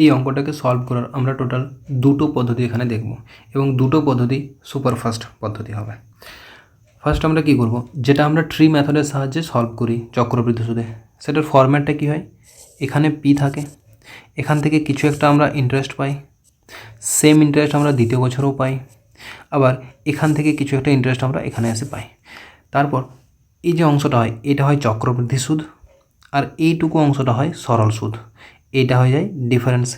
এই অঙ্কটাকে সলভ করার আমরা টোটাল দুটো পদ্ধতি এখানে দেখব এবং দুটো পদ্ধতি সুপারফাস্ট পদ্ধতি হবে। ফার্স্ট আমরা কি করব, যেটা আমরা ট্রি মেথডের সাহায্যে সলভ করি চক্রবৃদ্ধি সুদে, সেটার ফরম্যাটটা কি হয়, এখানে পি থাকে, এখান থেকে কিছু একটা আমরা ইন্টারেস্ট পাই, সেম ইন্টারেস্ট আমরা দ্বিতীয় বছরেও পাই, আবার এখান থেকে কিছু একটা ইন্টারেস্ট আমরা এখানে এসে পাই। তারপর এই যে অংশটা হয় এটা হয় চক্রবৃদ্ধি সুদ, আর এইটুকু অংশটা হয় সরল সুদ, এইটা হয়ে যায় ডিফারেন্স।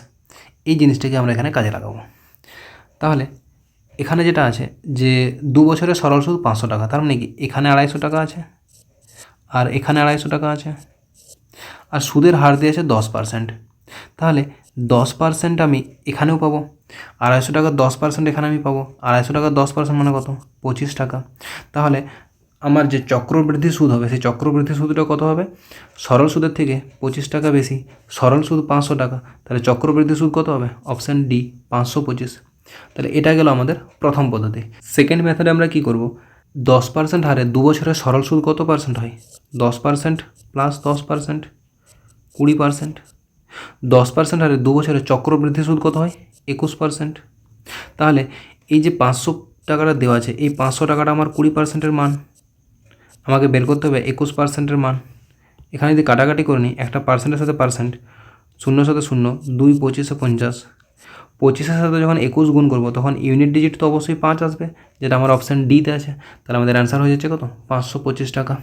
এই জিনিসটাকে আমরা এখানে কাজে লাগাবো। তাহলে এখানে যেটা আছে যে 2 বছরের সরল সুদ 500 টাকা, তার মানে কি এখানে 250 টাকা আছে আর এখানে 250 টাকা আছে, আর সুদের হার দিয়েছে 10%। তাহলে 10% আমি এখানেও পাবো, 250 টাকার 10% এখানে আমি পাবো, 250 টাকার 10% মানে কত, 25 টাকা। তাহলে আমার যে চক্রবৃদ্ধি সুদ হবে সেই চক্রবৃদ্ধি সুদটা কত হবে, সরল সুদের থেকে 25 টাকা বেশি, সরল সুদ 500 টাকা, তাহলে চক্রবৃদ্ধি সুদ কত হবে, অপশান ডি 525। তাহলে এটা গেল আমাদের প্রথম পদ্ধতি। সেকেন্ড মেথডে আমরা কি করব, 10% হারে 2 বছরের সরল সুদ কত পার্সেন্ট হয়, 10% প্লাস 10% 20%। 10% হারে 2 বছরের চক্রবৃদ্ধি সুদ কত হয়, 21%। তাহলে এই যে 500 টাকাটা দেওয়া আছে, এই 500 টাকাটা আমার 20%-এর মান, আমাকে বের করতে হবে 21%-এর মান। এখানে যদি কাটাকাটি করে নিই, একটা পার্সেন্টের সাথে পার্সেন্ট, 0 সাথে 0, 2 25-এ 50, 25-এর সাথে যখন 21 গুণ করবো তখন ইউনিট ডিজিট তো অবশ্যই 5 আসবে, যেটা আমার অপশান ডিতে আছে। তাহলে আমাদের অ্যান্সার হয়ে যাচ্ছে কত, 525 টাকা।